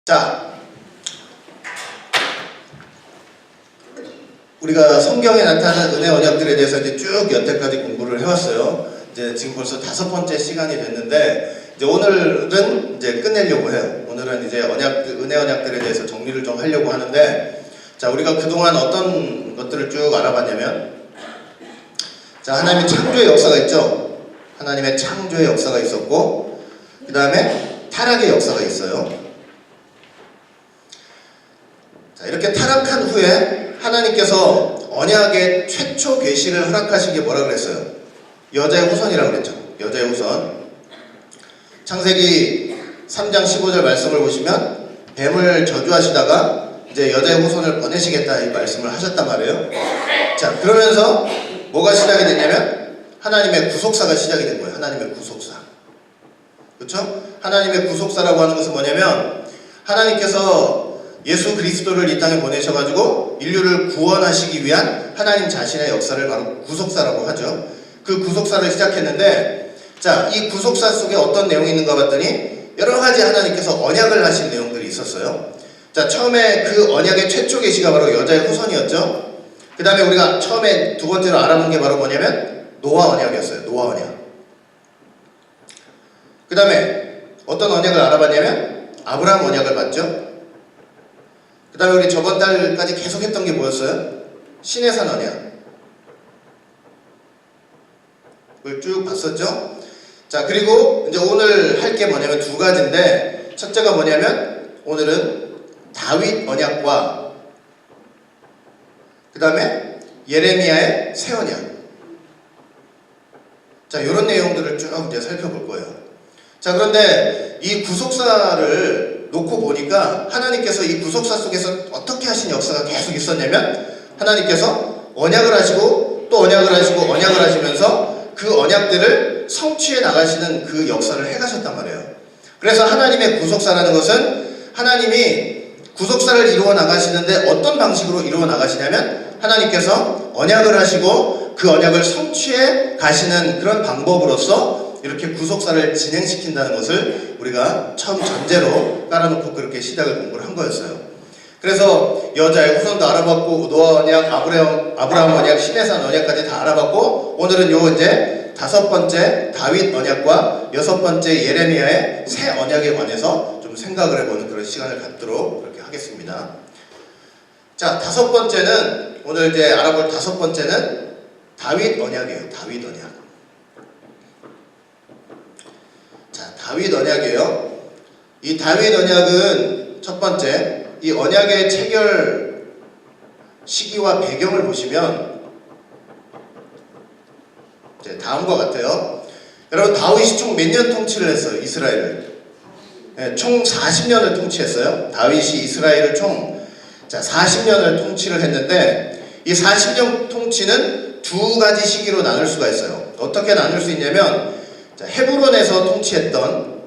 자, 우리가 성경에 나타나는 은혜 언약들에 대해서 이제 쭉 여태까지 공부를 해왔어요. 이제 지금 벌써 5번째 시간이 됐는데, 이제 오늘은 이제 끝내려고 해요. 오늘은 이제 은혜 언약들에 대해서 정리를 좀 하려고 하는데, 자, 우리가 그동안 어떤 것들을 쭉 알아봤냐면, 자, 하나님의 창조의 역사가 있죠. 하나님의 창조의 역사가 있었고, 그 다음에 타락의 역사가 있어요. 자, 이렇게 타락한 후에 하나님께서 언약의 최초 계시를 허락하신 게 뭐라 그랬어요? 여자의 후손이라고 그랬죠. 여자의 후손. 창세기 3장 15절 말씀을 보시면 뱀을 저주하시다가 이제 여자의 후손을 보내시겠다 이 말씀을 하셨단 말이에요. 자, 그러면서 뭐가 시작이 됐냐면 하나님의 구속사가 시작이 된 거예요. 하나님의 구속사. 그렇죠? 하나님의 구속사라고 하는 것은 뭐냐면 하나님께서 예수 그리스도를 이 땅에 보내셔가지고 인류를 구원하시기 위한 하나님 자신의 역사를 바로 구속사라고 하죠. 그 구속사를 시작했는데, 자, 이 구속사 속에 어떤 내용이 있는가 봤더니 여러 가지 하나님께서 언약을 하신 내용들이 있었어요. 자, 처음에 그 언약의 최초 계시가 바로 여자의 후손이었죠. 그 다음에 우리가 처음에 두 번째로 알아본 게 바로 뭐냐면 노아 언약이었어요. 노아 언약. 그 다음에 어떤 언약을 알아봤냐면 아브라함 언약을 봤죠. 그 다음에 우리 저번 달까지 계속 했던 게 뭐였어요? 시내산 언약. 그걸 쭉 봤었죠? 자, 그리고 이제 오늘 할 게 뭐냐면 두 가지인데, 첫째가 뭐냐면 오늘은 다윗 언약과 그 다음에 예레미야의 새 언약. 자, 이런 내용들을 쭉 이제 살펴볼 거예요. 자, 그런데 이 구속사를 놓고 보니까 하나님께서 이 구속사 속에서 어떻게 하신 역사가 계속 있었냐면 하나님께서 언약을 하시고 또 언약을 하시고 언약을 하시면서 그 언약들을 성취해 나가시는 그 역사를 해가셨단 말이에요. 그래서 하나님의 구속사라는 것은 하나님이 구속사를 이루어 나가시는데 어떤 방식으로 이루어 나가시냐면 하나님께서 언약을 하시고 그 언약을 성취해 가시는 그런 방법으로서 이렇게 구속사를 진행시킨다는 것을 우리가 처음 전제로 깔아놓고 그렇게 시작을 공부를 한 거였어요. 그래서 여자의 후손도 알아봤고 노아 언약, 아브라함 언약, 시내산 언약까지 다 알아봤고 오늘은 요 이제 5번째 다윗 언약과 6번째 예레미야의 새 언약에 관해서 좀 생각을 해보는 그런 시간을 갖도록 그렇게 하겠습니다. 자, 5번째는 오늘 이제 알아볼 5번째는 다윗 언약이에요. 다윗 언약. 자, 다윗 언약이에요. 이 다윗 언약은 첫 번째, 이 언약의 체결 시기와 배경을 보시면 이제 다음과 같아요. 여러분, 다윗이 총 몇 년 통치를 했어요? 이스라엘을. 네, 총 40년을 통치했어요. 다윗이 이스라엘을 총 40년을 통치를 했는데 이 40년 통치는 두 가지 시기로 나눌 수가 있어요. 어떻게 나눌 수 있냐면 헤브론에서 통치했던,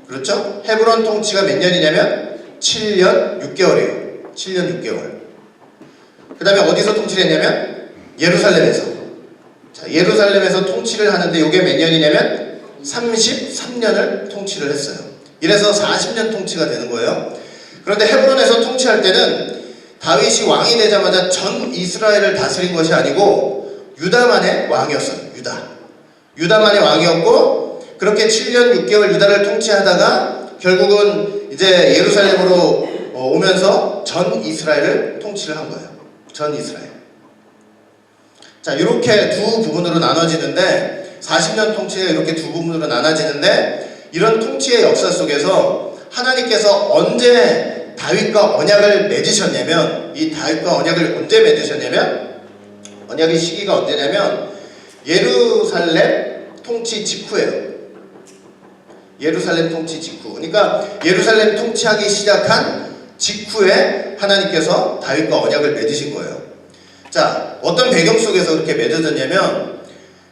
그렇죠? 헤브론 통치가 몇 년이냐면 7년 6개월이에요. 7년 6개월. 그 다음에 어디서 통치를 했냐면 예루살렘에서. 자, 예루살렘에서 통치를 하는데 이게 몇 년이냐면 33년을 통치를 했어요. 이래서 40년 통치가 되는 거예요. 그런데 헤브론에서 통치할 때는 다윗이 왕이 되자마자 전 이스라엘을 다스린 것이 아니고 유다만의 왕이었어요. 유다만의 왕이었고, 그렇게 7년 6개월 유다를 통치하다가 결국은 이제 예루살렘으로 오면서 전 이스라엘을 통치를 한 거예요. 전 이스라엘. 자, 이렇게 두 부분으로 나눠지는데 40년 통치가 이렇게 두 부분으로 나눠지는데 이런 통치의 역사 속에서 하나님께서 언제 다윗과 언약을 맺으셨냐면, 이 다윗과 언약을 언제 맺으셨냐면 언약의 시기가 언제냐면 예루살렘 통치 직후예요. 예루살렘 통치 직후. 그러니까 예루살렘 통치하기 시작한 직후에 하나님께서 다윗과 언약을 맺으신 거예요. 자, 어떤 배경 속에서 그렇게 맺어졌냐면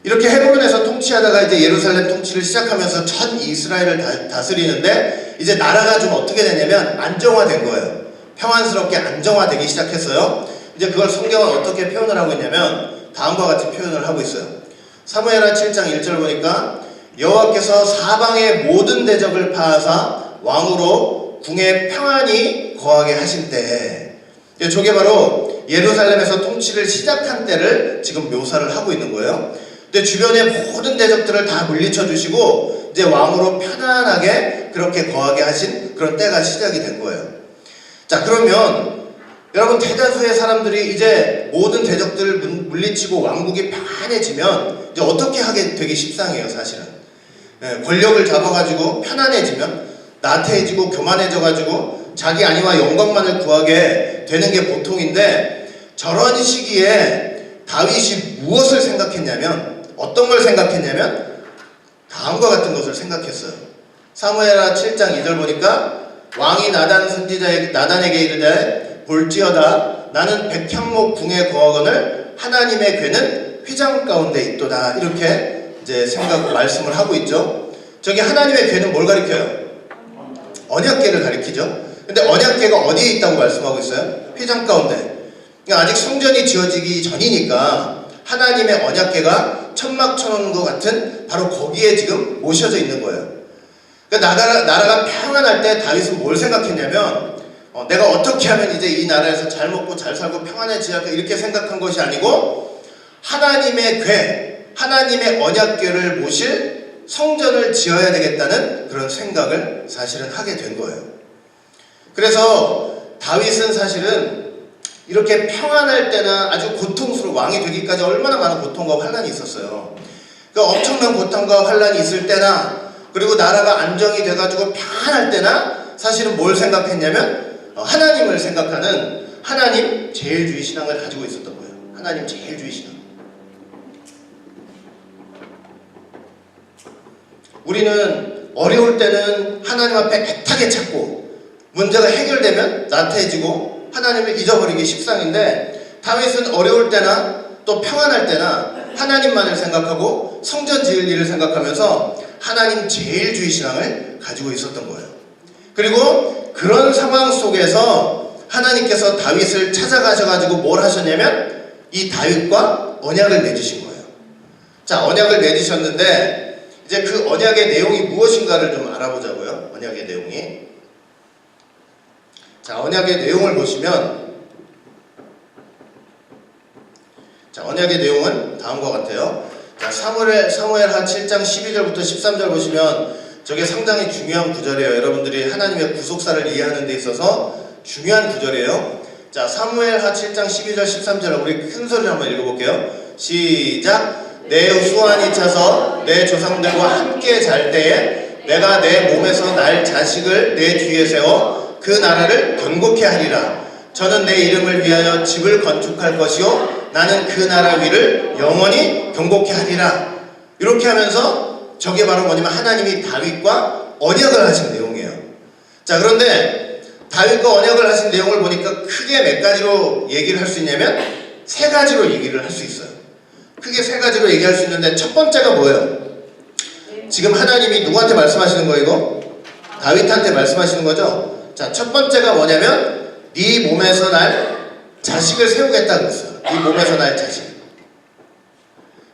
이렇게 헤브론에서 통치하다가 이제 예루살렘 통치를 시작하면서 전 이스라엘을 다스리는데 이제 나라가 좀 어떻게 되냐면 안정화된 거예요. 평안스럽게 안정화되기 시작했어요. 이제 그걸 성경은 어떻게 표현을 하고 있냐면 다음과 같이 표현을 하고 있어요. 사무엘하 7장 1절 보니까 여호와께서 사방의 모든 대적을 파하사 왕으로 궁에 평안히 거하게 하신 때, 저게 바로 예루살렘에서 통치를 시작한 때를 지금 묘사를 하고 있는 거예요. 근데 주변의 모든 대적들을 다 물리쳐 주시고 이제 왕으로 편안하게 그렇게 거하게 하신 그런 때가 시작이 된 거예요. 자, 그러면 여러분, 대다수의 사람들이 이제 모든 대적들을 물리치고 왕국이 평안해지면 이제 어떻게 하게 되기 십상이에요, 사실은. 권력을 잡아가지고 편안해지면 나태해지고 교만해져가지고 자기 안위와 영광만을 구하게 되는 게 보통인데, 저런 시기에 다윗이 무엇을 생각했냐면, 어떤 걸 생각했냐면 다음과 같은 것을 생각했어요. 사무엘하 7장 2절 보니까 왕이 나단에게 이르되 볼지어다 나는 백향목 궁에 거하거늘 하나님의 궤는 휘장 가운데 있도다, 이렇게 이제 말씀을 하고 있죠. 저기 하나님의 궤는 뭘 가리켜요? 언약궤를 가리키죠. 근데 언약궤가 어디에 있다고 말씀하고 있어요? 휘장 가운데. 그러니까 아직 성전이 지어지기 전이니까 하나님의 언약궤가 천막쳐놓은 것 같은 바로 거기에 지금 모셔져 있는 거예요. 그러니까 나라가 평안할 때 다윗은 뭘 생각했냐면, 내가 어떻게 하면 이제 이 나라에서 잘 먹고 잘 살고 평안해지할까, 이렇게 생각한 것이 아니고 하나님의 궤, 하나님의 언약궤를 모실 성전을 지어야 되겠다는 그런 생각을 사실은 하게 된 거예요. 그래서 다윗은 사실은 이렇게 평안할 때는 아주 고통스러운, 왕이 되기까지 얼마나 많은 고통과 환란이 있었어요. 그러니까 엄청난 고통과 환란이 있을 때나, 그리고 나라가 안정이 돼가지고 평안할 때나 사실은 뭘 생각했냐면 하나님을 생각하는 하나님 제일주의 신앙을 가지고 있었던 거예요. 하나님 제일주의 신앙. 우리는 어려울 때는 하나님 앞에 애타게 찾고, 문제가 해결되면 나태해지고 하나님을 잊어버리기 십상인데, 다윗은 어려울 때나 또 평안할 때나 하나님만을 생각하고 성전 지을 일을 생각하면서 하나님 제일주의 신앙을 가지고 있었던 거예요. 그리고 그런 상황 속에서 하나님께서 다윗을 찾아가셔가지고 뭘 하셨냐면 이 다윗과 언약을 맺으신 거예요. 자, 언약을 맺으셨는데 이제 그 언약의 내용이 무엇인가를 좀 알아보자고요. 언약의 내용이. 자, 언약의 내용을 보시면, 자, 언약의 내용은 다음과 같아요. 자, 사무엘하 7장 12절부터 13절 보시면 저게 상당히 중요한 구절이에요. 여러분들이 하나님의 구속사를 이해하는 데 있어서 중요한 구절이에요. 자, 사무엘하 7장 12절 13절 우리 큰 소리로 한번 읽어볼게요. 시작. 내 수완이 차서 내 조상들과 함께 잘 때에 내가 내 몸에서 날 자식을 내 뒤에 세워 그 나라를 견고케 하리라. 저는 내 이름을 위하여 집을 건축할 것이요 나는 그 나라 위를 영원히 견고케 하리라. 이렇게 하면서 저게 바로 뭐냐면 하나님이 다윗과 언약을 하신 내용이에요. 자, 그런데 다윗과 언약을 하신 내용을 보니까 크게 몇 가지로 얘기를 할 수 있냐면 세 가지로 얘기를 할 수 있어요. 크게 세 가지로 얘기할 수 있는데, 첫 번째가 뭐예요? 지금 하나님이 누구한테 말씀하시는 거예요, 이거? 다윗한테 말씀하시는 거죠? 자, 첫 번째가 뭐냐면 네 몸에서 날 자식을 세우겠다 그랬어요. 네 몸에서 날 자식.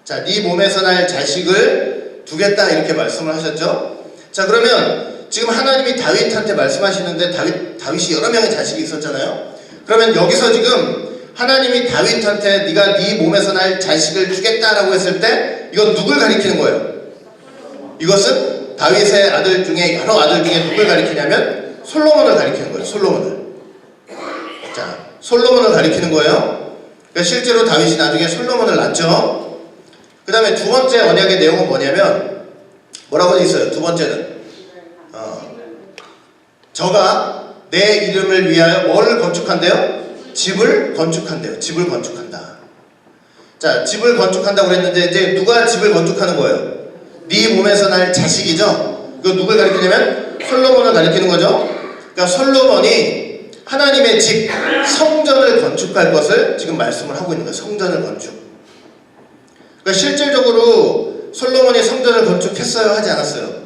자, 네 몸에서 날 자식을 두겠다, 이렇게 말씀을 하셨죠? 자, 그러면 지금 하나님이 다윗한테 말씀하시는데 다윗이 여러 명의 자식이 있었잖아요. 그러면 여기서 지금 하나님이 다윗한테 네가 네 몸에서 날 자식을 주겠다라고 했을 때 이건 누굴 가리키는 거예요? 이것은 다윗의 아들 중에, 여러 아들 중에 누굴 가리키냐면 솔로몬을 가리키는 거예요. 솔로몬을. 자, 솔로몬을 가리키는 거예요. 그러니까 실제로 다윗이 나중에 솔로몬을 낳죠. 그 다음에 두 번째 언약의 내용은 뭐냐면 뭐라고 되어 있어요? 두 번째는 저가 내 이름을 위하여 뭐를 건축한대요? 집을 건축한대요. 집을 건축한다. 자, 집을 건축한다고 그랬는데 이제 누가 집을 건축하는 거예요? 네 몸에서 날 자식이죠. 이거 누굴 가리키냐면 솔로몬을 가리키는 거죠. 그러니까 솔로몬이 하나님의 집, 성전을 건축할 것을 지금 말씀을 하고 있는 거예요. 성전을 건축. 그러니까 실질적으로 솔로몬이 성전을 건축했어요? 하지 않았어요?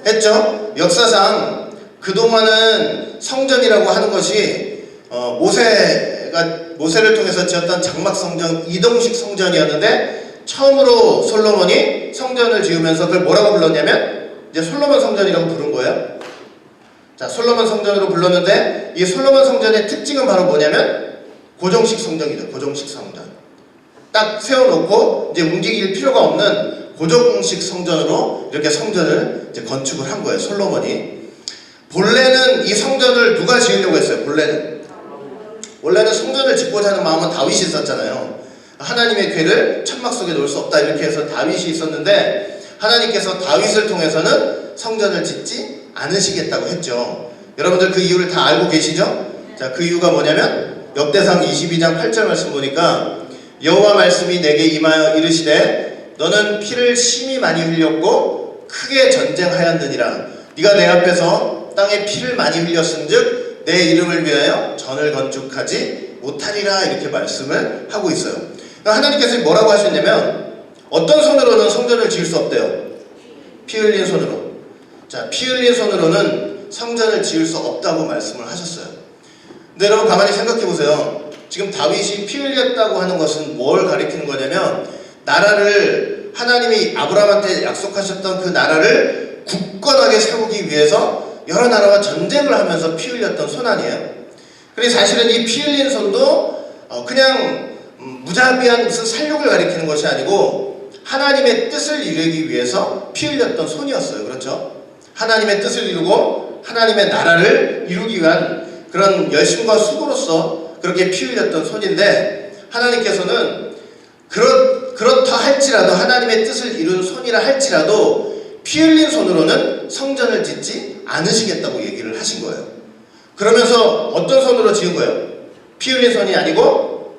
했죠. 역사상 그동안은 성전이라고 하는 것이 모세를 통해서 지었던 장막 성전, 이동식 성전이었는데 처음으로 솔로몬이 성전을 지으면서 그걸 뭐라고 불렀냐면 이제 솔로몬 성전이라고 부른 거예요. 자, 솔로몬 성전으로 불렀는데 이 솔로몬 성전의 특징은 바로 뭐냐면 고정식 성전이죠. 고정식 성전. 딱 세워놓고 이제 움직일 필요가 없는 고정식 성전으로 이렇게 성전을 이제 건축을 한 거예요. 솔로몬이. 본래는 이 성전을 누가 지으려고 했어요? 원래는 성전을 짓고자 하는 마음은 다윗이 있었잖아요. 하나님의 괴를 천막 속에 놓을 수 없다 이렇게 해서 다윗이 있었는데 하나님께서 다윗을 통해서는 성전을 짓지 않으시겠다고 했죠. 여러분들 그 이유를 다 알고 계시죠? 자, 그 이유가 뭐냐면 역대상 22장 8절 말씀 보니까 여호와 말씀이 내게 임하여 이르시되 너는 피를 심히 많이 흘렸고 크게 전쟁하였느니라. 네가 내 앞에서 땅에 피를 많이 흘렸은즉 내 이름을 위하여 전을 건축하지 못하리라 이렇게 말씀을 하고 있어요. 그러니까 하나님께서 뭐라고 하셨냐면 어떤 손으로는 성전을 지을 수 없대요. 피 흘린 손으로. 자, 피 흘린 손으로는 성전을 지을 수 없다고 말씀을 하셨어요. 근데 여러분 가만히 생각해 보세요. 지금 다윗이 피 흘렸다고 하는 것은 뭘 가리키는 거냐면 나라를 하나님이 아브라함한테 약속하셨던 그 나라를 굳건하게 세우기 위해서 여러 나라와 전쟁을 하면서 피 흘렸던 손 아니에요? 그리고 사실은 이 피 흘린 손도 그냥 무자비한 무슨 살육을 가리키는 것이 아니고 하나님의 뜻을 이루기 위해서 피 흘렸던 손이었어요. 그렇죠? 하나님의 뜻을 이루고 하나님의 나라를 이루기 위한 그런 열심과 수고로서 그렇게 피 흘렸던 손인데 하나님께서는 그렇다 할지라도 하나님의 뜻을 이룬 손이라 할지라도 피 흘린 손으로는 성전을 짓지 않으시겠다고 얘기를 하신 거예요. 그러면서 어떤 손으로 지은 거예요? 피 흘린 손이 아니고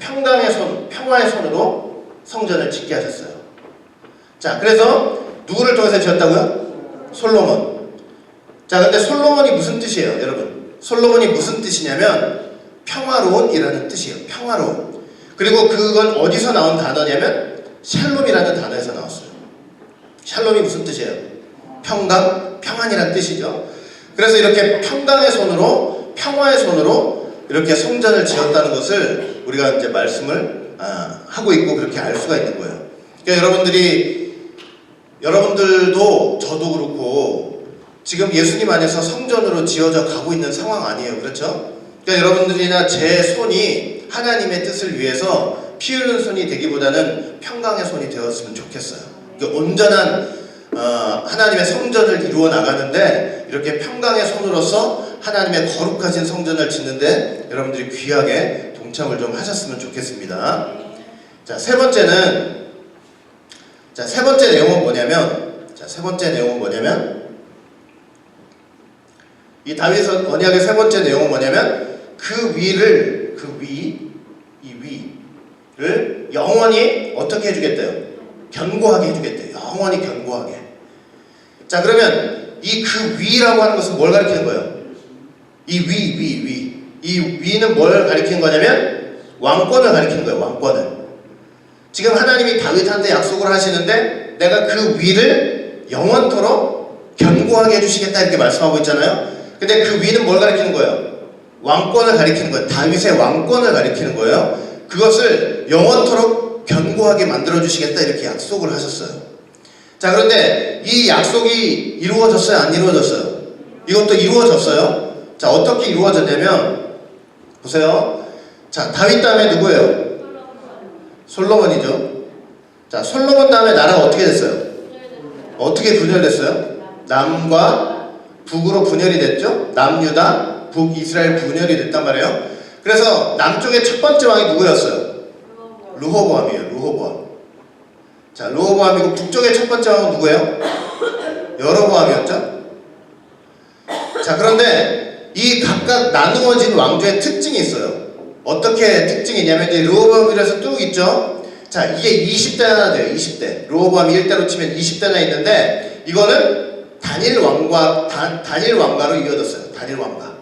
평강의 손, 평화의 손으로 성전을 짓게 하셨어요. 자, 그래서 누구를 통해서 지었다고요? 솔로몬. 자, 근데 솔로몬이 무슨 뜻이에요, 여러분? 솔로몬이 무슨 뜻이냐면 평화로운이라는 뜻이에요. 평화로운. 그리고 그건 어디서 나온 단어냐면 샬롬이라는 단어에서 나왔어요. 샬롬이 무슨 뜻이에요? 평강, 평안이라는 뜻이죠. 그래서 이렇게 평강의 손으로, 평화의 손으로 이렇게 성전을 지었다는 것을 우리가 이제 말씀을 하고 있고 그렇게 알 수가 있는 거예요. 그러니까 여러분들도 저도 그렇고 지금 예수님 안에서 성전으로 지어져 가고 있는 상황 아니에요. 그렇죠? 그러니까 여러분들이나 제 손이 하나님의 뜻을 위해서 피 흘린 손이 되기보다는 평강의 손이 되었으면 좋겠어요. 그러니까 온전한 하나님의 성전을 이루어 나가는데 이렇게 평강의 손으로서 하나님의 거룩하신 성전을 짓는데 여러분들이 귀하게 동참을 좀 하셨으면 좋겠습니다. 자, 세 번째 내용은 뭐냐면 이 다윗 언약의 세 번째 내용은 뭐냐면 그 위를 영원히 어떻게 해주겠대요? 견고하게 해주겠대요. 영원히 견고하게. 자, 그러면 이 그 위라고 하는 것은 뭘 가리키는 거예요? 이 위는 뭘 가리키는 거냐면 왕권을 가리키는 거예요. 왕권을. 지금 하나님이 다윗한테 약속을 하시는데 내가 그 위를 영원토록 견고하게 해주시겠다 이렇게 말씀하고 있잖아요. 근데 그 위는 뭘 가리키는 거예요? 왕권을 가리키는 거예요. 다윗의 왕권을 가리키는 거예요. 그것을 영원토록 견고하게 만들어주시겠다 이렇게 약속을 하셨어요. 자, 그런데 이 약속이 이루어졌어요? 안 이루어졌어요? 이것도 이루어졌어요. 자, 어떻게 이루어졌냐면 보세요. 자, 다윗 다음에 누구예요? 솔로몬이죠. 자, 솔로몬 다음에 나라가 어떻게 됐어요? 어떻게 분열됐어요? 남과 북으로 분열이 됐죠. 남유다, 북이스라엘 분열이 됐단 말이에요. 그래서 남쪽의 첫 번째 왕이 누구였어요? 르호보암이에요. 르호보암. 자, 르호보암이고 북쪽의 첫 번째 왕은 누구예요? 여로보암이었죠. 자, 그런데 이 각각 나누어진 왕조의 특징이 있어요. 어떻게 특징이냐면 이제 르호보암이라서 뚝 있죠. 자, 이게 20대나 돼요. 20대. 르호보암이 1대로 치면 20대나 있는데 이거는 단일 왕가로 이어졌어요. 단일 왕가.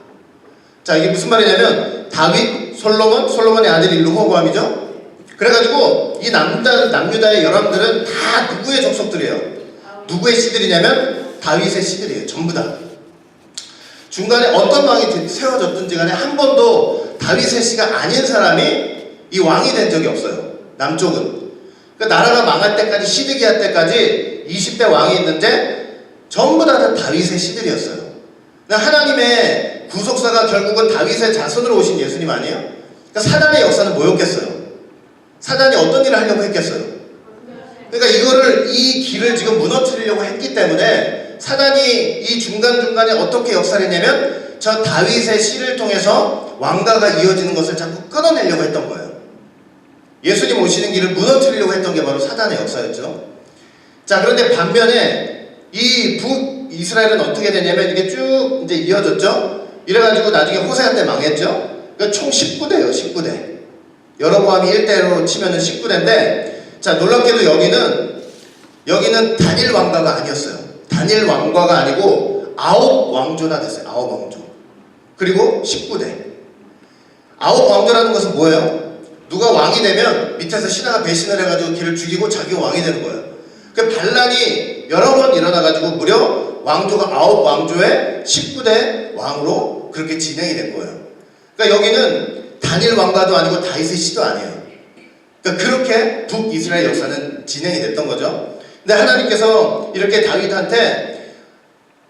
자, 이게 무슨 말이냐면 다윗, 솔로몬의 아들이 르호보암이죠. 그래가지고 이 남유다의 여러분들은 다 누구의 족속들이에요? 누구의 씨들이냐면 다윗의 씨들이에요. 전부 다. 중간에 어떤 왕이 세워졌든지 간에 한 번도 다윗의 씨가 아닌 사람이 이 왕이 된 적이 없어요. 남쪽은. 그러니까 나라가 망할 때까지 시드기야 때까지 20대 왕이 있는데 전부 다 다윗의 씨들이었어요. 하나님의 구속사가 결국은 다윗의 자손으로 오신 예수님 아니에요? 그러니까 사단의 역사는 뭐였겠어요? 사단이 어떤 일을 하려고 했겠어요? 그러니까 이 길을 지금 무너뜨리려고 했기 때문에 사단이 이 중간중간에 어떻게 역사를 했냐면 저 다윗의 씨를 통해서 왕가가 이어지는 것을 자꾸 끊어내려고 했던 거예요. 예수님 오시는 길을 무너뜨리려고 했던 게 바로 사단의 역사였죠. 자, 그런데 반면에 이 북이스라엘은 어떻게 되냐면 이게 쭉 이제 이어졌죠. 이래가지고 나중에 호세아 때 망했죠. 그러니까 총 19대예요, 19대. 여로보암이 1대로 치면은 19대인데, 자, 놀랍게도 여기는 단일 왕가가 아니었어요. 단일 왕가가 아니고 9왕조나 됐어요. 9왕조. 그리고 19대. 9왕조라는 것은 뭐예요? 누가 왕이 되면 밑에서 신하가 배신을 해가지고 걔를 죽이고 자기가 왕이 되는 거예요. 그 반란이 여러 번 일어나가지고 무려 왕조가 9왕조의 19대 왕으로 그렇게 진행이 된 거예요. 그러니까 여기는 단일 왕가도 아니고 다윗의 씨도 아니에요. 그러니까 그렇게 북이스라엘 역사는 진행이 됐던 거죠. 근데 하나님께서 이렇게 다윗한테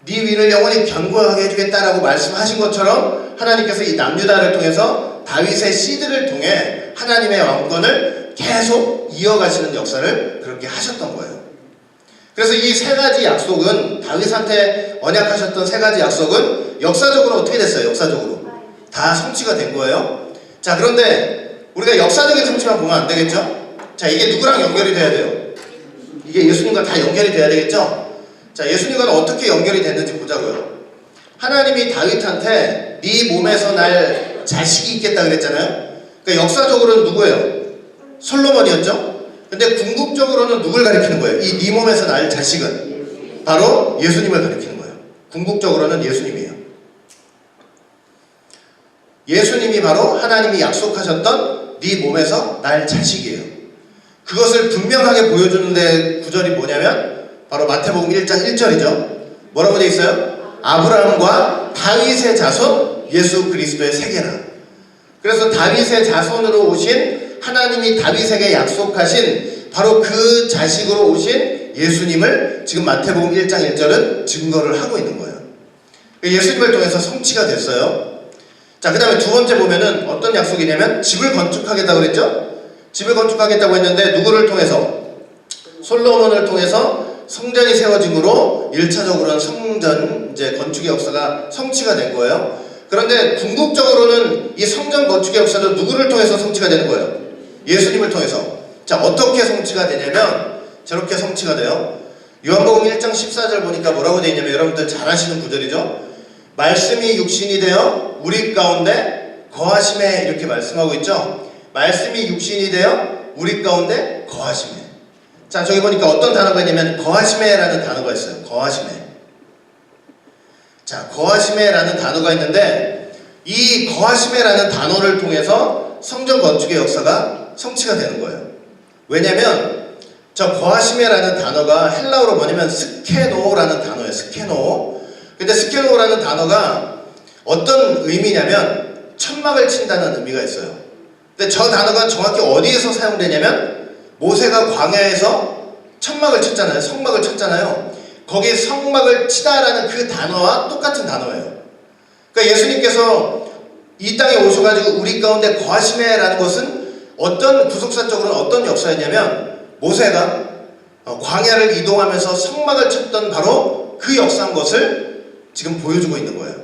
네 위를 영원히 견고하게 해주겠다라고 말씀하신 것처럼 하나님께서 이 남유다를 통해서 다윗의 씨들을 통해 하나님의 왕권을 계속 이어가시는 역사를 그렇게 하셨던 거예요. 그래서 이 세 가지 약속은 다윗한테 언약하셨던 세 가지 약속은 역사적으로 어떻게 됐어요? 역사적으로 다 성취가 된 거예요. 자, 그런데 우리가 역사적인 성취만 보면 안 되겠죠? 자, 이게 누구랑 연결이 돼야 돼요? 이게 예수님과 다 연결이 돼야 되겠죠? 자, 예수님과는 어떻게 연결이 됐는지 보자고요. 하나님이 다윗한테 네 몸에서 날 자식이 있겠다 그랬잖아요. 그러니까 역사적으로는 누구예요? 솔로몬이었죠? 근데 궁극적으로는 누굴 가리키는 거예요? 이 네 몸에서 날 자식은 바로 예수님을 가리키는 거예요. 궁극적으로는 예수님이에요. 예수님이 바로 하나님이 약속하셨던 네 몸에서 날 자식이에요. 그것을 분명하게 보여주는 데 구절이 뭐냐면 바로 마태복음 1장 1절이죠. 뭐라고 되어 있어요? 아브라함과 다윗의 자손 예수 그리스도의 세계라. 그래서 다윗의 자손으로 오신 하나님이 다윗에게 약속하신 바로 그 자식으로 오신 예수님을 지금 마태복음 1장 1절은 증거를 하고 있는 거예요. 예수님을 통해서 성취가 됐어요. 자, 그 다음에 두 번째 보면은 어떤 약속이냐면 집을 건축하겠다고 그랬죠? 집을 건축하겠다고 했는데 누구를 통해서? 솔로몬을 통해서 성전이 세워짐으로 1차적으로는 성전 이제 건축의 역사가 성취가 된 거예요. 그런데 궁극적으로는 이 성전 건축의 역사도 누구를 통해서 성취가 되는 거예요? 예수님을 통해서. 자, 어떻게 성취가 되냐면 저렇게 성취가 돼요. 요한복음 1장 14절 보니까 뭐라고 되어 있냐면 여러분들 잘 아시는 구절이죠. 말씀이 육신이 되어 우리 가운데 거하심에 이렇게 말씀하고 있죠. 말씀이 육신이 되어 우리 가운데 거하심에. 자, 저기 보니까 어떤 단어가 있냐면 거하심에라는 단어가 있어요. 거하심에. 자, 거하심에라는 단어가 있는데 이 거하심에라는 단어를 통해서 성전 건축의 역사가 성취가 되는 거예요. 왜냐면 저 거하심에라는 단어가 헬라어로 뭐냐면 스케노라는 단어예요. 스케노. 근데 스케노라는 단어가 어떤 의미냐면 천막을 친다는 의미가 있어요. 근데 저 단어가 정확히 어디에서 사용되냐면 모세가 광야에서 천막을 쳤잖아요. 성막을 쳤잖아요. 거기에 성막을 치다라는 그 단어와 똑같은 단어예요. 그러니까 예수님께서 이 땅에 오셔가지고 우리 가운데 거하심에라는 것은 어떤 구속사적으로는 어떤 역사였냐면 모세가 광야를 이동하면서 성막을 쳤던 바로 그 역사인 것을 지금 보여주고 있는 거예요.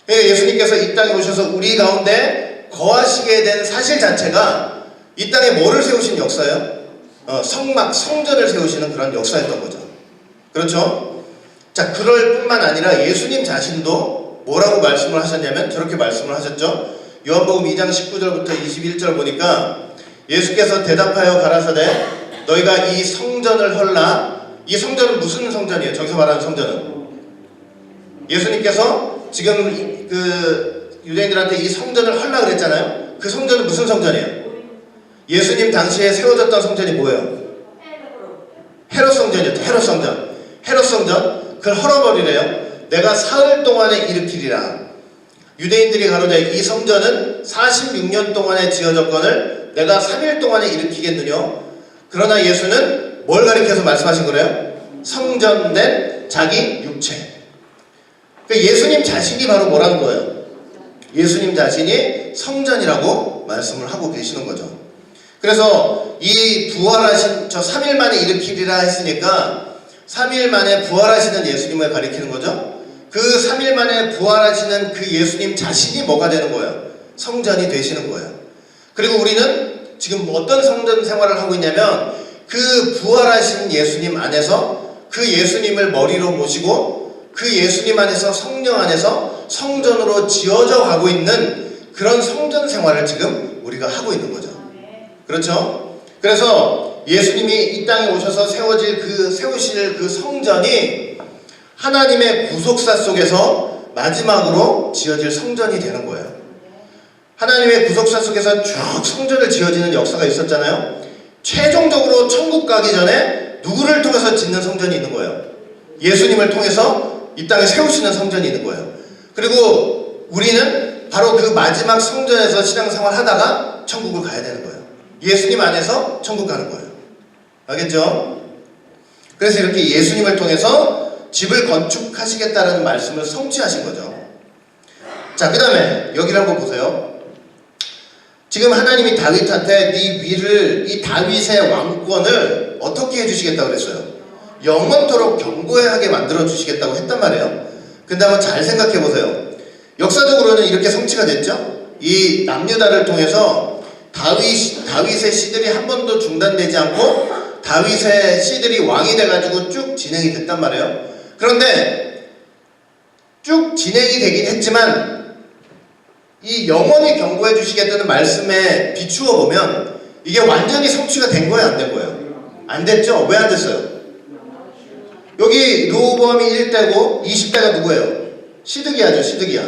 예수님께서 이 땅에 오셔서 우리 가운데 거하시게 된 사실 자체가 이 땅에 뭐를 세우신 역사예요? 성막, 성전을 세우시는 그런 역사였던 거죠. 그렇죠? 자, 그럴 뿐만 아니라 예수님 자신도 뭐라고 말씀을 하셨냐면 저렇게 말씀을 하셨죠. 요한복음 2장 19절부터 21절 보니까 예수께서 대답하여 가라사대 너희가 이 성전을 헐라. 이 성전은 무슨 성전이에요? 저기서 말하는 성전은 예수님께서 지금 그 유대인들한테 이 성전을 헐라 그랬잖아요. 그 성전은 무슨 성전이에요? 예수님 당시에 세워졌던 성전이 뭐예요? 헤롯 성전이었죠. 헤롯 성전. 헤롯 성전 그걸 헐어버리래요. 내가 사흘 동안에 일으키리라. 유대인들이 가로되 이 성전은 46년 동안에 지어졌거늘 내가 3일 동안에 일으키겠느냐. 그러나 예수는 뭘 가리켜서 말씀하신 거래요? 성전된 자기 육체. 예수님 자신이 바로 뭐라는 거예요? 예수님 자신이 성전이라고 말씀을 하고 계시는 거죠. 그래서 이 부활하신 저 3일 만에 일으키리라 했으니까 3일 만에 부활하시는 예수님을 가리키는 거죠. 그 3일 만에 부활하시는 그 예수님 자신이 뭐가 되는 거예요? 성전이 되시는 거예요. 그리고 우리는 지금 어떤 성전 생활을 하고 있냐면 그 부활하신 예수님 안에서 그 예수님을 머리로 모시고 그 예수님 안에서 성령 안에서 성전으로 지어져 가고 있는 그런 성전 생활을 지금 우리가 하고 있는 거죠. 그렇죠? 그래서 예수님이 이 땅에 오셔서 세우실 그 성전이 하나님의 구속사 속에서 마지막으로 지어질 성전이 되는 거예요. 하나님의 구속사 속에서 쭉 성전을 지어지는 역사가 있었잖아요. 최종적으로 천국 가기 전에 누구를 통해서 짓는 성전이 있는 거예요? 예수님을 통해서 이 땅에 세우시는 성전이 있는 거예요. 그리고 우리는 바로 그 마지막 성전에서 신앙생활 하다가 천국을 가야 되는 거예요. 예수님 안에서 천국 가는 거예요. 알겠죠? 그래서 이렇게 예수님을 통해서 집을 건축하시겠다는 말씀을 성취하신 거죠. 자, 그 다음에 여기를 한번 보세요. 지금 하나님이 다윗한테 네 위를, 이 다윗의 왕권을 어떻게 해주시겠다고 그랬어요? 영원토록 견고하게 만들어 주시겠다고 했단 말이에요. 근데 한번 잘 생각해 보세요. 역사적으로는 이렇게 성취가 됐죠. 이 남유다를 통해서 다윗의 시들이 한 번도 중단되지 않고 다윗의 시들이 왕이 돼가지고 쭉 진행이 됐단 말이에요. 그런데 쭉 진행이 되긴 했지만 이 영원히 경고해 주시겠다는 말씀에 비추어 보면 이게 완전히 성취가 된 거예요, 안 된 거예요? 안 됐죠? 왜 안 됐어요? 여기 르호보암이 1대고 20대가 누구예요? 시드기야죠, 시드기야.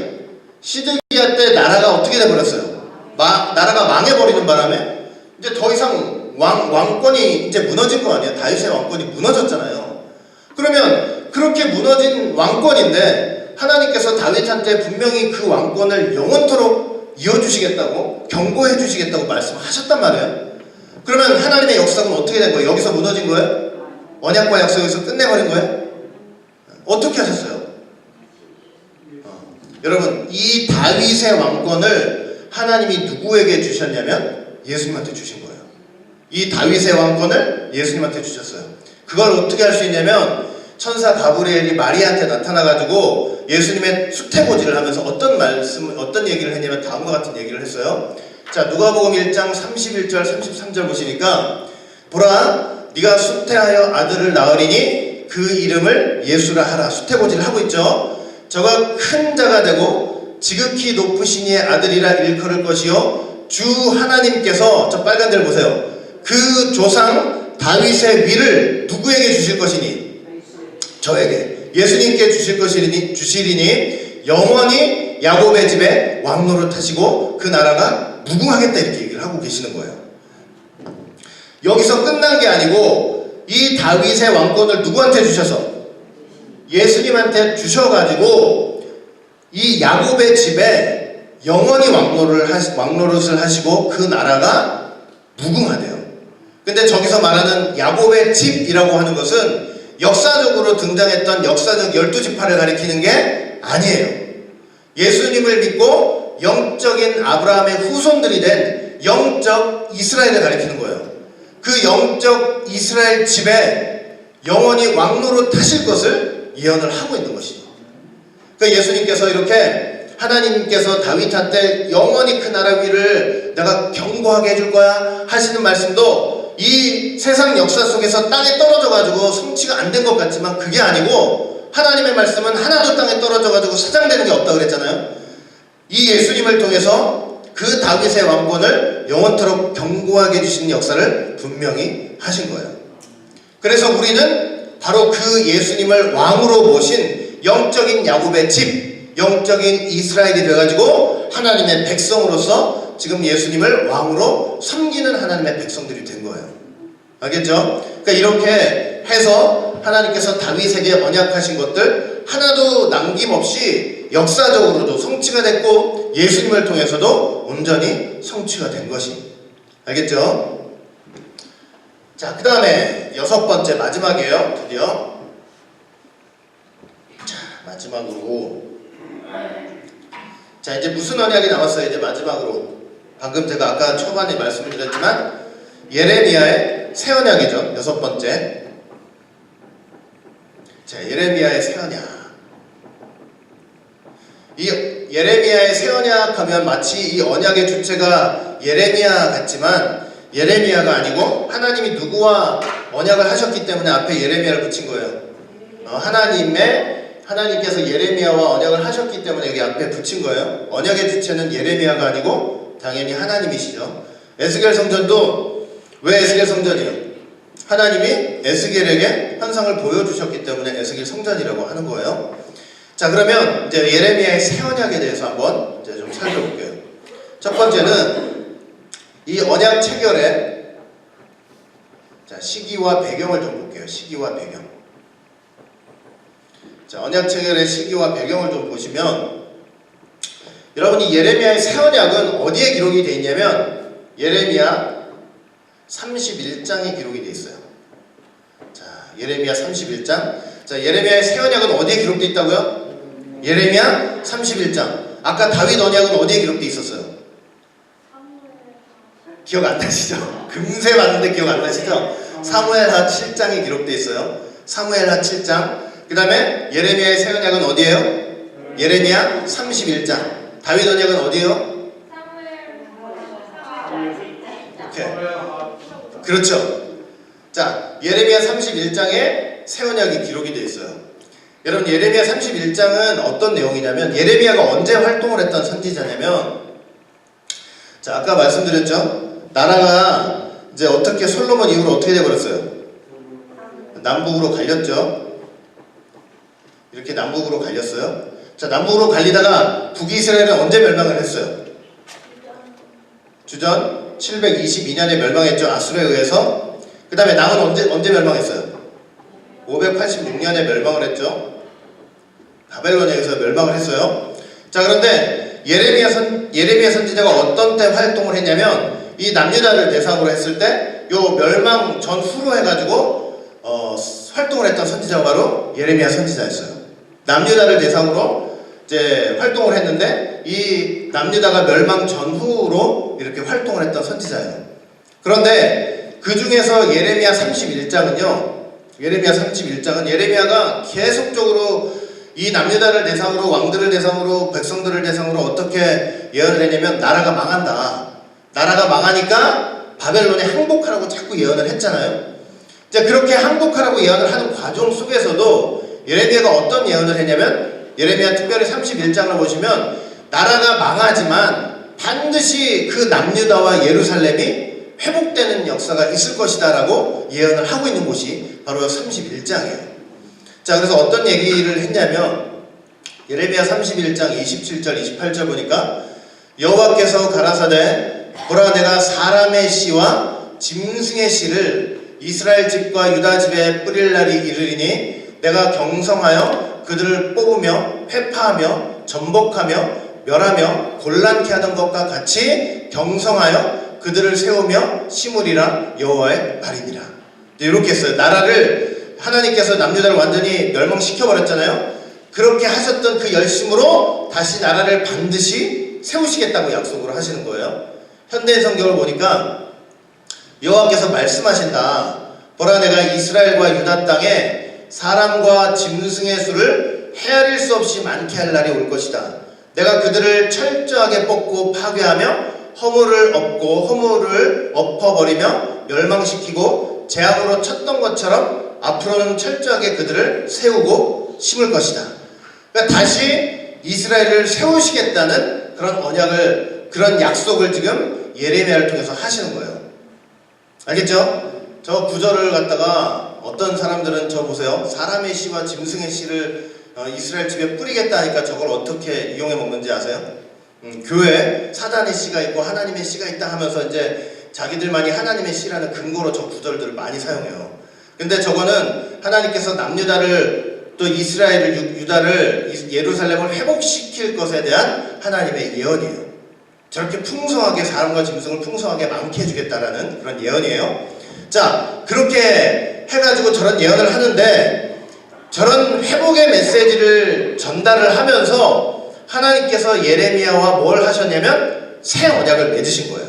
시드기야 때 나라가 어떻게 돼버렸어요? 나라가 망해버리는 바람에 이제 더 이상 왕권이 이제 무너진 거 아니에요? 다윗의 왕권이 무너졌잖아요. 그러면 그렇게 무너진 왕권인데 하나님께서 다윗한테 분명히 그 왕권을 영원토록 이어주시겠다고 경고해 주시겠다고 말씀하셨단 말이에요. 그러면 하나님의 역사는 어떻게 된 거예요? 여기서 무너진 거예요? 언약과 약속에서 끝내버린 거예요? 어떻게 하셨어요? 여러분, 이 다윗의 왕권을 하나님이 누구에게 주셨냐면 예수님한테 주신 거예요. 이 다윗의 왕권을 예수님한테 주셨어요. 그걸 어떻게 할 수 있냐면 천사 가브리엘이 마리아한테 나타나가지고 예수님의 수태고지를 하면서 어떤 얘기를 했냐면 다음과 같은 얘기를 했어요. 자, 누가복음 1장 31절 33절 보시니까 보라, 네가 수태하여 아들을 낳으리니 그 이름을 예수라 하라. 수태고지를 하고 있죠. 저가 큰 자가 되고 지극히 높으신 이의 아들이라 일컬을 것이요 주 하나님께서, 저 빨간 데를 보세요, 그 조상 다윗의 위를 누구에게 주실 것이니? 저에게, 예수님께 주시리니 영원히 야곱의 집에 왕노릇 하시고 그 나라가 무궁하겠다, 이렇게 얘기를 하고 계시는 거예요. 여기서 끝난 게 아니고 이 다윗의 왕권을 누구한테 주셔서? 예수님한테 주셔가지고 이 야곱의 집에 영원히 왕노릇을 하시고 그 나라가 무궁하대요. 근데 저기서 말하는 야곱의 집이라고 하는 것은 역사적으로 등장했던 역사적 12지파를 가리키는 게 아니에요. 예수님을 믿고 영적인 아브라함의 후손들이 된 영적 이스라엘을 가리키는 거예요. 그 영적 이스라엘 집에 영원히 왕노릇 하실 것을 예언을 하고 있는 것이죠. 그러니까 예수님께서 이렇게 하나님께서 다윗한테 영원히 그 나라 위를 내가 견고하게 해줄 거야 하시는 말씀도 이 세상 역사 속에서 땅에 떨어져가지고 성취가 안 된 것 같지만 그게 아니고 하나님의 말씀은 하나도 땅에 떨어져가지고 사장되는 게 없다고 그랬잖아요. 이 예수님을 통해서 그 다윗의 왕권을 영원토록 견고하게 해주시는 역사를 분명히 하신 거예요. 그래서 우리는 바로 그 예수님을 왕으로 모신 영적인 야곱의 집, 영적인 이스라엘이 돼가지고 하나님의 백성으로서 지금 예수님을 왕으로 섬기는 하나님의 백성들이 된 거예요. 알겠죠? 그러니까 이렇게 해서 하나님께서 다윗에게 언약하신 것들 하나도 남김없이 역사적으로도 성취가 됐고 예수님을 통해서도 온전히 성취가 된 것이. 알겠죠? 자, 그 다음에 6번째 마지막이에요. 드디어. 자, 마지막으로 자 이제 무슨 언약이 남았어요? 이제 마지막으로 방금 제가 아까 초반에 말씀드렸지만 예레미야의 새 언약이죠. 6번째. 자 예레미야의 새 언약. 이 예레미야의 새 언약 하면 마치 이 언약의 주체가 예레미야 같지만 예레미야가 아니고 하나님이 누구와 언약을 하셨기 때문에 앞에 예레미야를 붙인 거예요. 하나님께서 예레미야와 언약을 하셨기 때문에 여기 앞에 붙인 거예요. 언약의 주체는 예레미야가 아니고 당연히 하나님이시죠. 에스겔 성전도 왜 에스겔 성전이에요? 하나님이 에스겔에게 현상을 보여주셨기 때문에 에스겔 성전이라고 하는 거예요. 자 그러면 이제 예레미야의 새 언약에 대해서 한번 이제 좀 살펴볼게요. 첫 번째는 이 언약 체결의 자 시기와 배경을 좀 볼게요. 시기와 배경. 자 언약 체결의 시기와 배경을 좀 보시면 여러분이 예레미야의 새 언약은 어디에 기록이 되어 있냐면 예레미야 31장에 기록이 되어 있어요. 자 예레미야 31장. 자 예레미야의 새 언약은 어디에 기록되어 있다고요? 예레미야 31장. 아까 다윗 언약은 어디에 기록되어 있었어요? 기억 안 나시죠? 금세 봤는데 기억 안 나시죠? 사무엘하 7장에 기록되어 있어요. 사무엘하 7장. 그 다음에 예레미야의 새 언약은 어디예요? 예레미야 31장. 다윗 언약은 어디예요? 오케이. 그렇죠. 자 예레미야 31장에 새 언약이 기록이 되어 있어요. 여러분 예레미야 31장은 어떤 내용이냐면 예레미야가 언제 활동을 했던 선지자냐면 자 아까 말씀드렸죠. 나라가 이제 어떻게 솔로몬 이후로 어떻게 돼버렸어요? 남북으로 갈렸죠. 이렇게 남북으로 갈렸어요. 자 남북으로 갈리다가 북이스라엘은 언제 멸망을 했어요? 주전 722년에 멸망했죠. 아수르에 의해서. 그 다음에 남은 언제 멸망했어요? 586년에 멸망을 했죠. 바벨론에 의해서 멸망을 했어요. 자 그런데 예레미야 선지자가 어떤 때 활동을 했냐면 이 남유다를 대상으로 했을 때 요 멸망 전후로 해가지고 활동을 했던 선지자가 바로 예레미야 선지자였어요. 남유다를 대상으로 이제 활동을 했는데 이 남유다가 멸망 전후로 이렇게 활동을 했던 선지자예요. 그런데 그 중에서 예레미야 31장은요. 예레미야 31장은 예레미야가 계속적으로 이 남유다를 대상으로 왕들을 대상으로 백성들을 대상으로 어떻게 예언을 했냐면 나라가 망한다. 나라가 망하니까 바벨론에 항복하라고 자꾸 예언을 했잖아요. 자 그렇게 항복하라고 예언을 하는 과정 속에서도 예레미야가 어떤 예언을 했냐면 예레미야 특별히 31장을 보시면 나라가 망하지만 반드시 그 남유다와 예루살렘이 회복되는 역사가 있을 것이다 라고 예언을 하고 있는 곳이 바로 31장이에요. 자 그래서 어떤 얘기를 했냐면 예레미야 31장 27절 28절 보니까 여호와께서 가라사대 보라 내가 사람의 씨와 짐승의 씨를 이스라엘 집과 유다 집에 뿌릴 날이 이르리니 내가 경성하여 그들을 뽑으며 회파하며 전복하며 멸하며 곤란케 하던 것과 같이 경성하여 그들을 세우며 심으리라 여호와의 말이니라. 이렇게 했어요. 나라를 하나님께서 남유다를 완전히 멸망시켜버렸잖아요. 그렇게 하셨던 그 열심으로 다시 나라를 반드시 세우시겠다고 약속을 하시는 거예요. 현대인 성경을 보니까 여호와께서 말씀하신다. 보라 내가 이스라엘과 유다 땅에 사람과 짐승의 수를 헤아릴 수 없이 많게 할 날이 올 것이다. 내가 그들을 철저하게 뽑고 파괴하며 허물을 엎고 허물을 엎어버리며 멸망시키고 재앙으로 쳤던 것처럼 앞으로는 철저하게 그들을 세우고 심을 것이다. 그러니까 다시 이스라엘을 세우시겠다는 그런 언약을 그런 약속을 지금 예레미야를 통해서 하시는 거예요. 알겠죠? 저 구절을 갖다가 어떤 사람들은 저 보세요. 사람의 씨와 짐승의 씨를 이스라엘 집에 뿌리겠다니까 저걸 어떻게 이용해 먹는지 아세요? 교회에 사단의 씨가 있고 하나님의 씨가 있다 하면서 이제 자기들만이 하나님의 씨라는 근거로 저 구절들을 많이 사용해요. 근데 저거는 하나님께서 남유다를 또 이스라엘을 유다를 예루살렘을 회복시킬 것에 대한 하나님의 예언이에요. 저렇게 풍성하게 사람과 짐승을 풍성하게 많게 해주겠다라는 그런 예언이에요. 자 그렇게 해가지고 저런 예언을 하는데 저런 회복의 메시지를 전달을 하면서 하나님께서 예레미야와 뭘 하셨냐면 새 언약을 맺으신 거예요.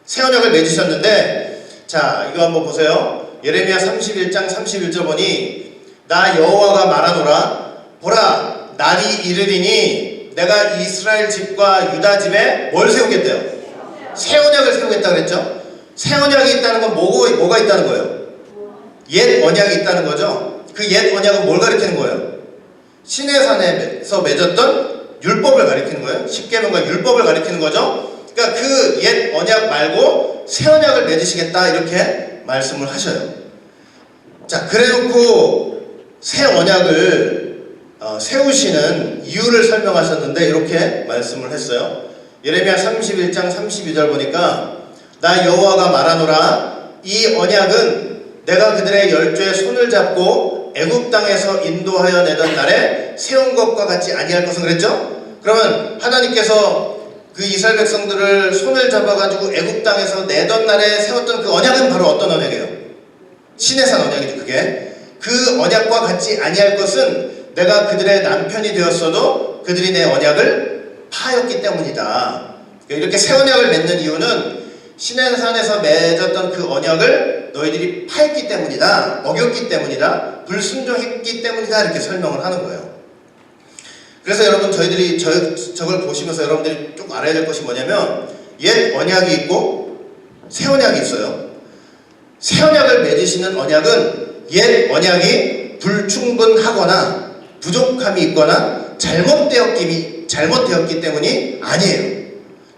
새 언약을 맺으셨는데, 자, 이거 한번 보세요. 예레미야 31장 31절 보니, 나 여호와가 말하노라, 보라, 날이 이르리니 내가 이스라엘 집과 유다 집에 뭘 세우겠대요? 새 언약을 세우겠다 그랬죠? 새 언약이 있다는 건 뭐가 있다는 거예요? 옛 언약이 있다는 거죠. 그 옛 언약은 뭘 가리키는 거예요? 시내산에서 맺었던 율법을 가리키는 거예요. 십계명과 율법을 가리키는 거죠. 그러니까 그 옛 언약 말고 새 언약을 맺으시겠다 이렇게 말씀을 하셔요. 자, 그래놓고 새 언약을 세우시는 이유를 설명하셨는데 이렇게 말씀을 했어요. 예레미야 31장 32절 보니까, 나 여호와가 말하노라, 이 언약은 내가 그들의 열조의 손을 잡고 애굽 땅에서 인도하여 내던 날에 세운 것과 같이 아니할 것은 그랬죠? 그러면 하나님께서 그 이스라엘 백성들을 손을 잡아가지고 애굽 땅에서 내던 날에 세웠던 그 언약은 바로 어떤 언약이에요? 시내산 언약이죠. 그게 그 언약과 같이 아니할 것은 내가 그들의 남편이 되었어도 그들이 내 언약을 파였기 때문이다. 이렇게 새 언약을 맺는 이유는 시내산에서 맺었던 그 언약을 너희들이 파했기 때문이다, 어겼기 때문이다, 불순종했기 때문이다, 이렇게 설명을 하는 거예요. 그래서 여러분, 저희들이 저걸 보시면서 여러분들이 좀 알아야 될 것이 뭐냐면, 옛 언약이 있고 새 언약이 있어요. 새 언약을 맺으시는 언약은 옛 언약이 불충분하거나 부족함이 있거나 잘못되었기 때문이 아니에요.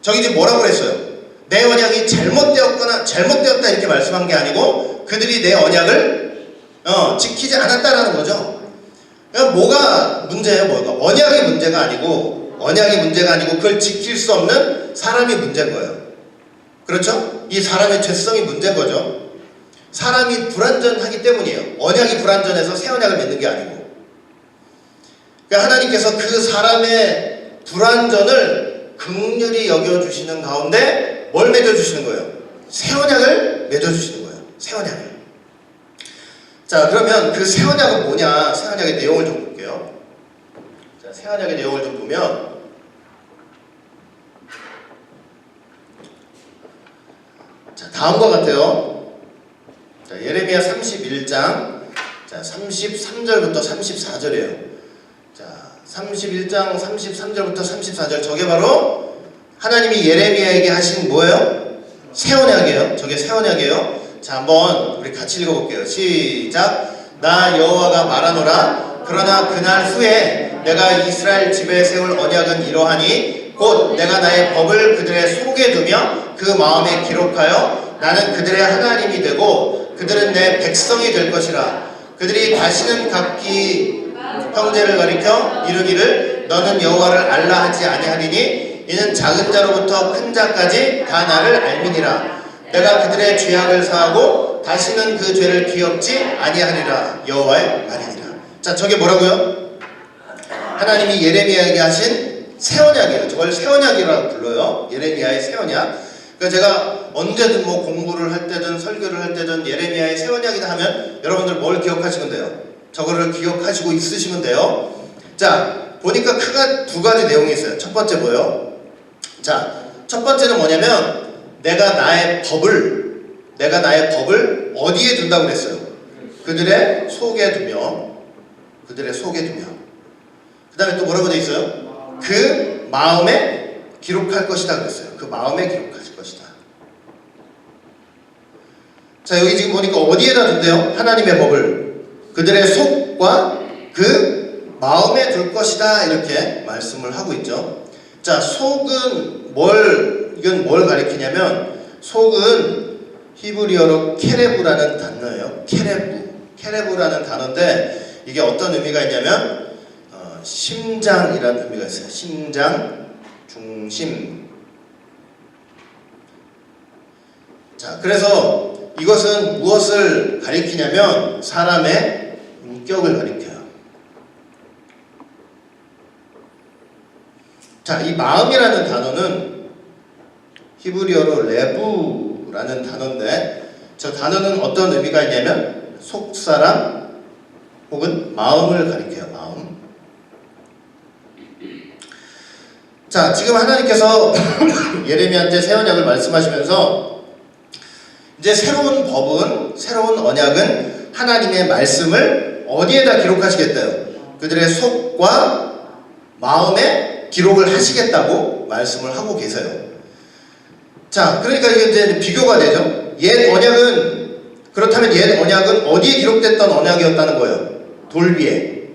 저기 이제 뭐라고 그랬어요? 내 언약이 잘못되었다 이렇게 말씀한 게 아니고 그들이 내 언약을 지키지 않았다라는 거죠. 그러니까 뭐가 문제예요? 언약이 문제가 아니고 그걸 지킬 수 없는 사람이 문제인 거예요. 그렇죠? 이 사람의 죄성이 문제인 거죠. 사람이 불완전하기 때문이에요. 언약이 불완전해서 새 언약을 맺는 게 아니고. 그러니까 하나님께서 그 사람의 불완전을 긍휼히 여겨주시는 가운데 뭘 맺어주시는 거예요? 새 언약을 맺어주시는 거예요. 새 언약을. 자, 그러면 그 새 언약은 뭐냐? 새 언약의 내용을 좀 볼게요. 자, 새 언약의 내용을 좀 보면, 자, 다음과 같아요. 자, 예레미야 31장, 자, 33절부터 34절이에요. 자, 31장 33절부터 34절, 저게 바로 하나님이 예레미야에게 하신 뭐예요? 새 언약이에요. 저게 새 언약이에요. 자, 한번 우리 같이 읽어볼게요. 시작. 나 여호와가 말하노라, 그러나 그날 후에 내가 이스라엘 집에 세울 언약은 이러하니, 곧 내가 나의 법을 그들의 속에 두며 그 마음에 기록하여 나는 그들의 하나님이 되고 그들은 내 백성이 될 것이라. 그들이 다시는 각기 형제를 가리켜 이르기를 너는 여호와를 알라 하지 아니하리니, 이는 작은 자로부터 큰 자까지 다 나를 알미니라. 내가 그들의 죄악을 사하고 다시는 그 죄를 기억지 아니하리라. 여호와의 말이니라. 자, 저게 뭐라고요? 하나님이 예레미야에게 하신 새 언약이에요. 저걸 새 언약이라고 불러요. 예레미야의 새 언약. 그러니까 제가 언제든 뭐 공부를 할 때든 설교를 할 때든 예레미야의 새 언약이다 하면 여러분들 뭘 기억하시면 돼요? 저거를 기억하시고 있으시면 돼요. 자, 보니까 크게 두 가지 내용이 있어요. 첫 번째 뭐예요? 자, 첫 번째는 뭐냐면 내가 나의 법을 어디에 둔다고 그랬어요? 그들의 속에 두며. 그 다음에 또 뭐라고 돼 있어요? 그 마음에 기록할 것이다 그랬어요. 그 마음에 기록할 것이다. 자, 여기 지금 보니까 어디에다 둔대요? 하나님의 법을 그들의 속과 그 마음에 둘 것이다, 이렇게 말씀을 하고 있죠. 자, 속은 이건 뭘 가리키냐면, 속은 히브리어로 케레브라는 단어예요. 케레브라는 단어인데, 이게 어떤 의미가 있냐면 심장이라는 의미가 있어요. 심장, 중심. 자, 그래서 이것은 무엇을 가리키냐면 사람의 인격을 가리켜요. 자, 이 마음이라는 단어는 히브리어로 레부라는 단어인데, 저 단어는 어떤 의미가 있냐면 속사람 혹은 마음을 가리켜요. 마음. 자, 지금 하나님께서 예레미야한테 새 언약을 말씀하시면서 이제 새로운 법은, 새로운 언약은 하나님의 말씀을 어디에다 기록하시겠대요? 그들의 속과 마음에 기록을 하시겠다고 말씀을 하고 계세요. 자, 그러니까 이게 이제 비교가 되죠. 옛 언약은, 그렇다면 옛 언약은 어디에 기록됐던 언약이었다는 거예요? 돌 위에.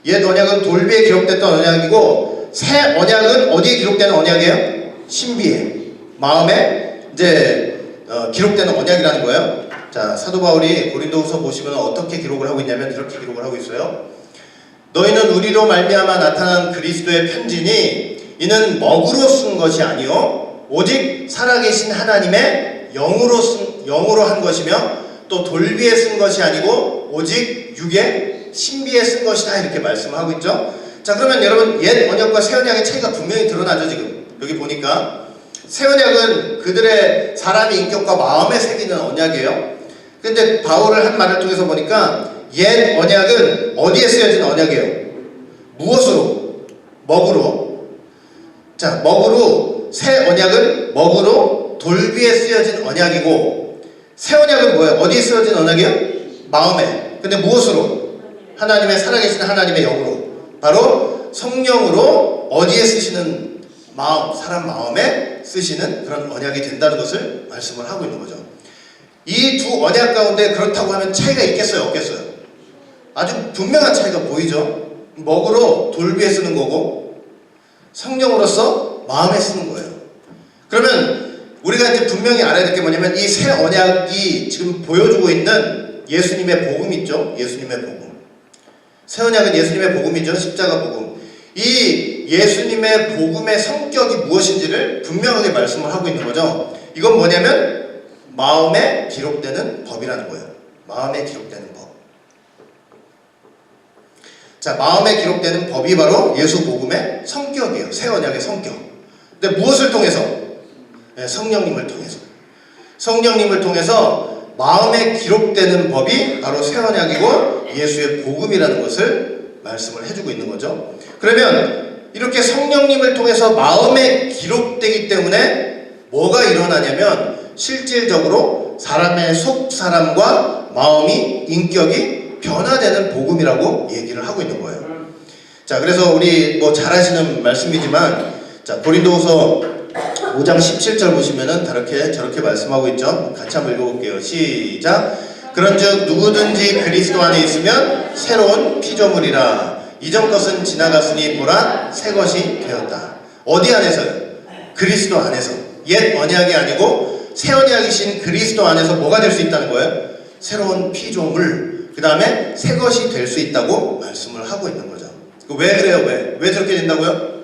옛 언약은 돌 위에 기록됐던 언약이고, 새 언약은 어디에 기록되는 언약이에요? 신비에, 마음에 이제 기록되는 언약이라는 거예요. 자, 사도 바울이 고린도후서 보시면 어떻게 기록을 하고 있냐면 이렇게 기록을 하고 있어요. 너희는 우리로 말미암아 나타난 그리스도의 편지니 이는 먹으로 쓴 것이 아니요 오직 살아계신 하나님의 영으로 한 것이며 또 돌 위에 쓴 것이 아니고 오직 육의 신비에 쓴 것이다, 이렇게 말씀을 하고 있죠. 자, 그러면 여러분, 옛 언약과 새 언약의 차이가 분명히 드러나죠. 지금 여기 보니까 새 언약은 그들의 사람의 인격과 마음에 새기는 언약이에요. 근데 바울을 한 말을 통해서 보니까 옛 언약은 어디에 쓰여진 언약이에요? 무엇으로? 먹으로. 자, 먹으로. 새 언약은 먹으로 돌 위에 쓰여진 언약이고, 새 언약은 뭐예요? 어디에 쓰여진 언약이에요? 마음에. 근데 무엇으로? 하나님의 살아계신 하나님의 영으로, 바로 성령으로 어디에 쓰시는 마음, 사람 마음에 쓰시는 그런 언약이 된다는 것을 말씀을 하고 있는 거죠. 이 두 언약 가운데 그렇다고 하면 차이가 있겠어요? 없겠어요? 아주 분명한 차이가 보이죠. 먹으로 돌 위에 쓰는 거고 성령으로서 마음에 쓰는 거예요. 그러면 우리가 이제 분명히 알아야 될 게 뭐냐면 이 새 언약이 지금 보여주고 있는 예수님의 복음 있죠. 예수님의 복음. 새 언약은 예수님의 복음이죠. 십자가 복음. 이 예수님의 복음의 성격이 무엇인지를 분명하게 말씀을 하고 있는 거죠. 이건 뭐냐면 마음에 기록되는 법이라는 거예요. 마음에 기록되는 법. 자, 마음에 기록되는 법이 바로 예수 복음의 성격이에요. 새 언약의 성격. 근데 무엇을 통해서? 네, 성령님을 통해서. 성령님을 통해서 마음에 기록되는 법이 바로 새 언약이고 예수의 복음이라는 것을 말씀을 해주고 있는 거죠. 그러면 이렇게 성령님을 통해서 마음에 기록되기 때문에 뭐가 일어나냐면 실질적으로 사람의 속 사람과 마음이, 인격이 변화되는 복음이라고 얘기를 하고 있는 거예요. 자, 그래서 우리 뭐 잘 아시는 말씀이지만, 자, 고린도후서 5장 17절 보시면은 저렇게 말씀하고 있죠. 같이 한번 읽어볼게요. 시작. 그런즉 누구든지 그리스도 안에 있으면 새로운 피조물이라. 이전 것은 지나갔으니 보라 새 것이 되었다. 어디 안에서요? 그리스도 안에서. 옛 언약이 아니고 새 언약이신 그리스도 안에서 뭐가 될 수 있다는 거예요? 새로운 피조물, 그 다음에 새 것이 될 수 있다고 말씀을 하고 있는 거죠. 왜 그래요? 왜 저렇게 된다고요?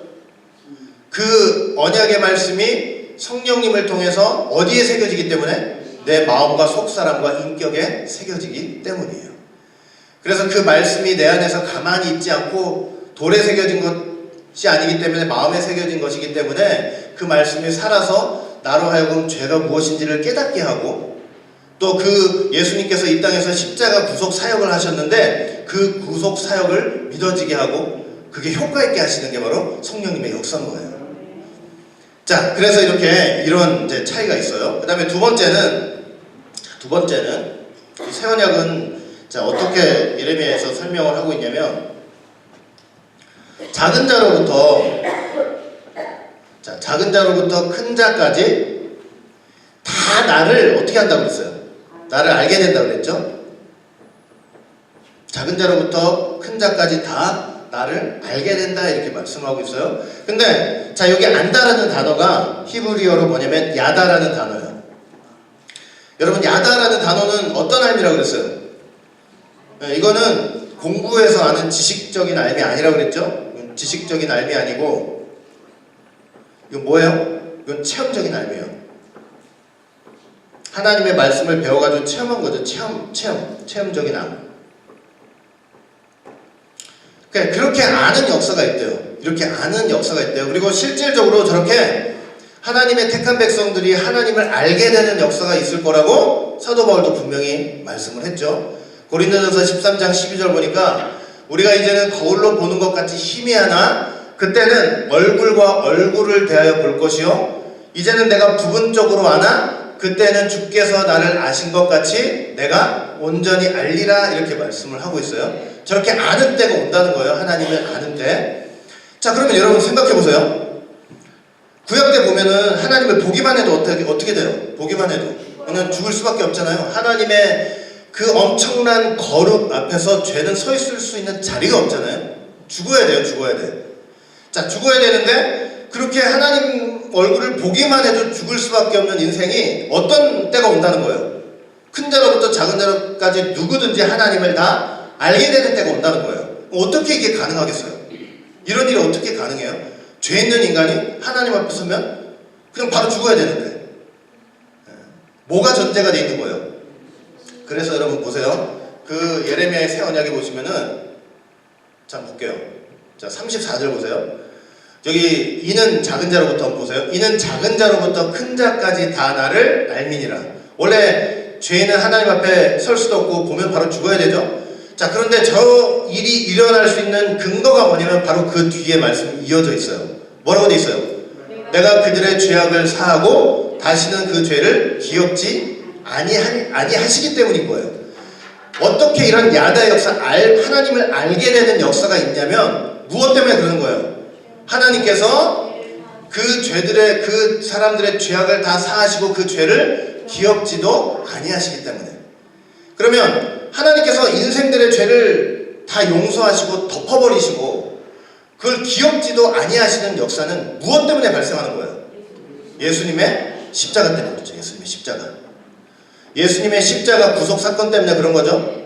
그 언약의 말씀이 성령님을 통해서 어디에 새겨지기 때문에? 내 마음과 속사람과 인격에 새겨지기 때문이에요. 그래서 그 말씀이 내 안에서 가만히 있지 않고 돌에 새겨진 것이 아니기 때문에 마음에 새겨진 것이기 때문에 그 말씀이 살아서 나로 하여금 죄가 무엇인지를 깨닫게 하고, 또 그 예수님께서 이 땅에서 십자가 구속 사역을 하셨는데 그 구속 사역을 믿어지게 하고 그게 효과 있게 하시는 게 바로 성령님의 역사인 거예요. 자, 그래서 이런 이제 차이가 있어요. 그 다음에 두 번째는 이 새 언약은 자, 어떻게 예레미야에서 설명을 하고 있냐면, 작은 자로부터 큰 자까지 다 나를 어떻게 한다고 그랬어요? 나를 알게 된다고 그랬죠? 작은 자로부터 큰 자까지 다 나를 알게 된다, 이렇게 말씀하고 있어요. 근데 자, 여기 안다라는 단어가 히브리어로 뭐냐면 야다라는 단어예요. 여러분, 야다라는 단어는 어떤 의미라고 그랬어요? 이거는 공부에서 아는 지식적인 알미 아니라고 그랬죠? 지식적인 알미 아니고 이건 뭐예요? 이건 체험적인 알미예요. 하나님의 말씀을 배워가지고 체험한 거죠. 체험적인 알. 그렇게 아는 역사가 있대요. 이렇게 아는 역사가 있대요. 그리고 실질적으로 저렇게 하나님의 택한 백성들이 하나님을 알게 되는 역사가 있을 거라고 사도 바울도 분명히 말씀을 했죠. 고린도전서 13장 12절 보니까 우리가 이제는 거울로 보는 것 같이 희미하나 그때는 얼굴과 얼굴을 대하여 볼 것이요 이제는 내가 부분적으로 아나 그때는 주께서 나를 아신 것 같이 내가 온전히 알리라 이렇게 말씀을 하고 있어요. 저렇게 아는 때가 온다는 거예요. 하나님을 아는 때. 자, 그러면 여러분 생각해 보세요. 구약 때 보면은 하나님을 보기만 해도 어떻게 돼요? 보기만 해도 그냥 죽을 수밖에 없잖아요. 하나님의 그 엄청난 거룩 앞에서 죄는 서 있을 수 있는 자리가 없잖아요. 죽어야 돼요. 죽어야 돼. 자, 죽어야 되는데 그렇게 하나님 얼굴을 보기만 해도 죽을 수밖에 없는 인생이 어떤 때가 온다는 거예요. 큰 자로부터 작은 자로까지 누구든지 하나님을 다 알게 되는 때가 온다는 거예요. 어떻게 이게 가능하겠어요? 이런 일이 어떻게 가능해요? 죄 있는 인간이 하나님 앞에 서면 그냥 바로 죽어야 되는데 뭐가 전제가 돼 있는 거예요? 그래서 여러분 보세요. 그 예레미야의 새 언약에 보시면은 자 볼게요. 자 34절 보세요. 여기 이는 작은 자로부터 한번 보세요. 이는 작은 자로부터 큰 자까지 다 나를 알미니라. 원래 죄인은 하나님 앞에 설 수도 없고 보면 바로 죽어야 되죠. 자 그런데 저 일이 일어날 수 있는 근거가 뭐냐면 바로 그 뒤에 말씀이 이어져 있어요. 뭐라고 돼 있어요? 내가 그들의 죄악을 사하고 다시는 그 죄를 기억지 아니하시기 때문인 거예요. 어떻게 이런 야다의 역사, 하나님을 알게 되는 역사가 있냐면 무엇 때문에 그러는 거예요? 하나님께서 그 죄들의 그 사람들의 죄악을 다 사하시고 그 죄를 기억지도 아니하시기 때문에. 그러면 하나님께서 인생들의 죄를 다 용서하시고 덮어버리시고 그걸 기억지도 아니하시는 역사는 무엇 때문에 발생하는 거예요? 예수님의 십자가 때문에 그렇죠. 예수님의 십자가. 예수님의 십자가 구속 사건 때문에 그런 거죠.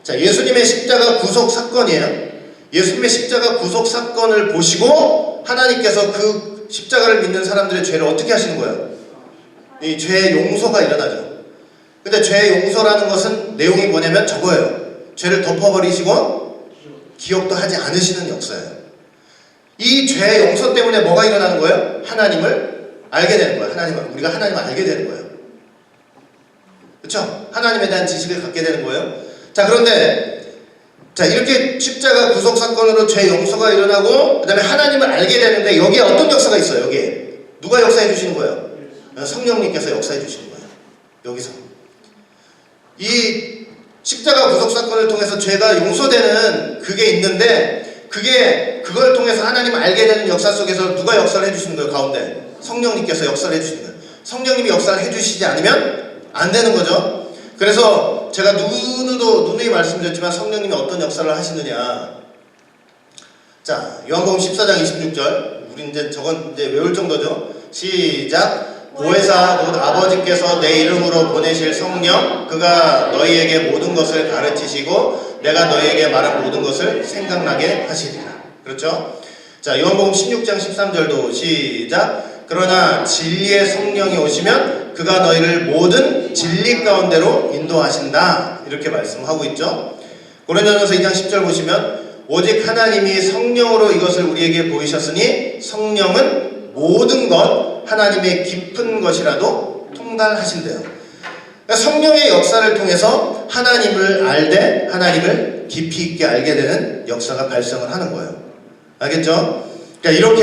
자, 예수님의 십자가 구속 사건이에요. 예수님의 십자가 구속 사건을 보시고 하나님께서 그 십자가를 믿는 사람들의 죄를 어떻게 하시는 거예요? 이 죄의 용서가 일어나죠. 근데 죄의 용서라는 것은 내용이 뭐냐면 저거예요. 죄를 덮어버리시고 기억도 하지 않으시는 역사예요. 이 죄의 용서 때문에 뭐가 일어나는 거예요? 하나님을 알게 되는 거예요. 우리가 하나님을 알게 되는 거예요. 그렇죠? 하나님에 대한 지식을 갖게 되는 거예요. 자, 그런데 자 이렇게 십자가 구속 사건으로 죄 용서가 일어나고 그 다음에 하나님을 알게 되는데 여기에 어떤 역사가 있어요? 여기에 누가 역사해 주시는 거예요? 성령님께서 역사해 주시는 거예요. 여기서 이 십자가 구속 사건을 통해서 죄가 용서되는 그게 있는데 그걸 통해서 하나님을 알게 되는 역사 속에서 누가 역사를 해주시는 거예요? 가운데 성령님께서 역사를 해주시는 거예요. 성령님이 역사를 해주시지 않으면 안 되는 거죠. 그래서 제가 누누이 말씀드렸지만 성령님이 어떤 역사를 하시느냐. 자, 요한복음 14장 26절. 우리 이제 저건 이제 외울 정도죠. 시작. 보혜사 곧 아버지께서 내 이름으로 보내실 성령 그가 너희에게 모든 것을 가르치시고 내가 너희에게 말한 모든 것을 생각나게 하시리라. 그렇죠? 자, 요한복음 16장 13절도 시작. 그러나 진리의 성령이 오시면 그가 너희를 모든 진리 가운데로 인도하신다. 이렇게 말씀하고 있죠. 고린도전서 2장 10절 보시면 오직 하나님이 성령으로 이것을 우리에게 보이셨으니 성령은 모든 것 하나님의 깊은 것이라도 통달하신대요. 그러니까 성령의 역사를 통해서 하나님을 알되 하나님을 깊이 있게 알게 되는 역사가 발생을 하는 거예요. 알겠죠? 그러니까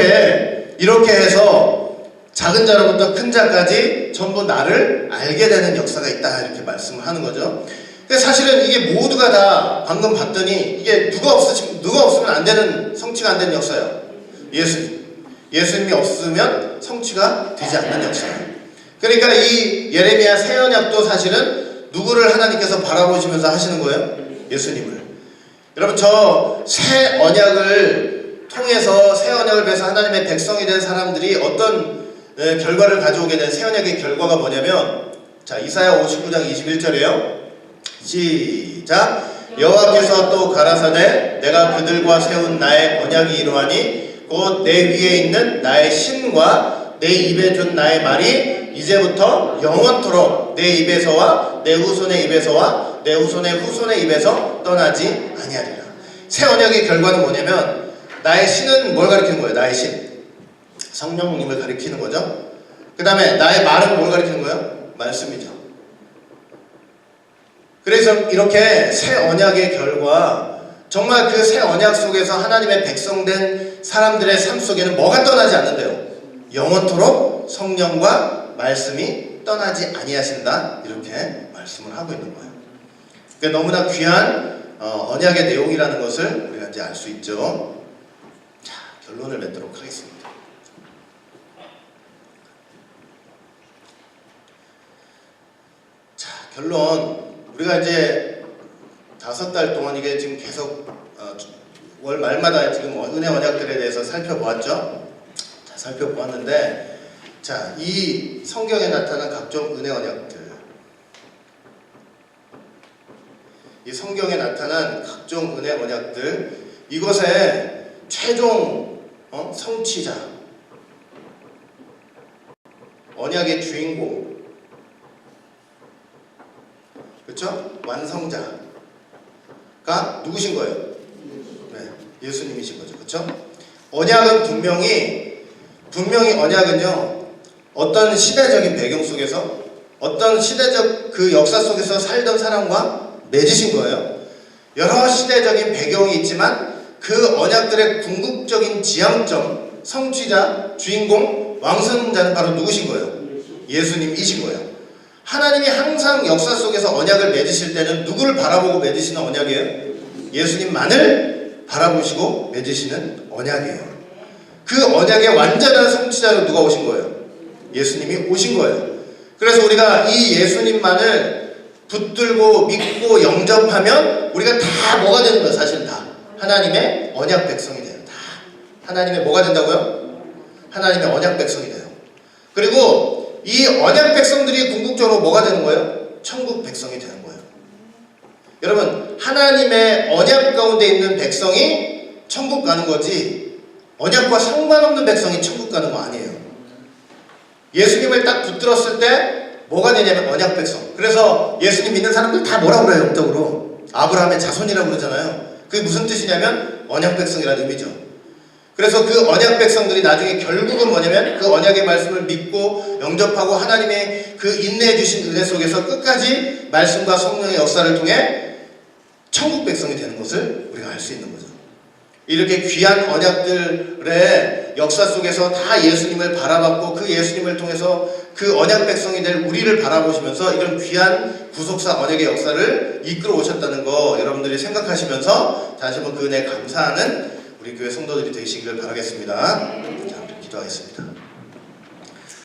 이렇게 해서 작은 자로부터 큰 자까지 전부 나를 알게 되는 역사가 있다 이렇게 말씀을 하는 거죠. 근데 사실은 이게 모두가 다 방금 봤더니 이게 누가 없으면 안 되는 성취가 안 되는 역사예요. 예수님이 없으면 성취가 되지 않는 역사예요. 그러니까 이 예레미야 새 언약도 사실은 누구를 하나님께서 바라보시면서 하시는 거예요? 예수님을. 여러분 저 새 언약을 통해서 새 언약을 배워서 하나님의 백성이 된 사람들이 어떤 결과를 가져오게 된 새 언약의 결과가 뭐냐면 자 이사야 59장 21절이에요. 시작. 여호와께서 또 가라사대 내가 그들과 세운 나의 언약이 이러하니 곧 내 위에 있는 나의 신과 내 입에 둔 나의 말이 이제부터 영원토록 내 입에서와 내 후손의 입에서와 내 후손의 후손의 입에서 떠나지 아니하리라. 새 언약의 결과는 뭐냐면 나의 신은 뭘 가리키는 거예요? 나의 신 성령님을 가리키는 거죠. 그 다음에 나의 말은 뭘 가리키는 거예요? 말씀이죠. 그래서 이렇게 새 언약의 결과, 정말 그 새 언약 속에서 하나님의 백성된 사람들의 삶 속에는 뭐가 떠나지 않는데요? 영원토록 성령과 말씀이 떠나지 아니하신다, 이렇게 말씀을 하고 있는 거예요. 그러니까 너무나 귀한 언약의 내용이라는 것을 우리가 이제 알 수 있죠. 자, 결론을 맺도록 하겠습니다. 자, 결론. 우리가 이제 5달 동안 이게 지금 계속 월 말마다 지금 은혜 언약들에 대해서 살펴보았죠. 자, 살펴보았는데, 자, 이 성경에 나타난 각종 은혜 언약들, 이 성경에 나타난 각종 은혜 언약들, 이것의 최종 성취자, 언약의 주인공, 그렇죠? 완성자가 누구신 거예요? 네, 예수님이신 거죠. 그렇죠? 언약은 분명히 언약은요, 어떤 시대적인 배경 속에서, 어떤 시대적 그 역사 속에서 살던 사람과 맺으신 거예요. 여러 시대적인 배경이 있지만 그 언약들의 궁극적인 지향점, 성취자, 주인공, 완성자는 바로 누구신 거예요? 예수님이신 거예요. 하나님이 항상 역사 속에서 언약을 맺으실 때는 누구를 바라보고 맺으시는 언약이에요? 예수님만을 바라보시고 맺으시는 언약이에요. 그 언약의 완전한 성취자로 누가 오신 거예요? 예수님이 오신 거예요. 그래서 우리가 이 예수님만을 붙들고 믿고 영접하면 우리가 다 뭐가 되는 거예요? 사실 다 하나님의 언약 백성이 돼요. 다 하나님의 뭐가 된다고요? 하나님의 언약 백성이 돼요. 그리고 이 언약 백성들이 궁극적으로 뭐가 되는 거예요? 천국 백성이 되는 거예요. 여러분, 하나님의 언약 가운데 있는 백성이 천국 가는 거지, 언약과 상관없는 백성이 천국 가는 거 아니에요. 예수님을 딱 붙들었을 때 뭐가 되냐면 언약 백성. 그래서 예수님 믿는 사람들 다 뭐라 그래요? 영적으로 아브라함의 자손이라고 그러잖아요. 그게 무슨 뜻이냐면 언약 백성이라는 의미죠. 그래서 그 언약 백성들이 나중에 결국은 뭐냐면 그 언약의 말씀을 믿고 영접하고 하나님의 그 인내해 주신 은혜 속에서 끝까지 말씀과 성령의 역사를 통해 천국 백성이 되는 것을 우리가 알 수 있는 거죠. 이렇게 귀한 언약들의 역사 속에서 다 예수님을 바라봤고 그 예수님을 통해서 그 언약 백성이 될 우리를 바라보시면서 이런 귀한 구속사 언약의 역사를 이끌어 오셨다는 거 여러분들이 생각하시면서 다시 한번 그 은혜에 감사하는 우리 교회 성도들이 되시기를 바라겠습니다. 자, 기도하겠습니다.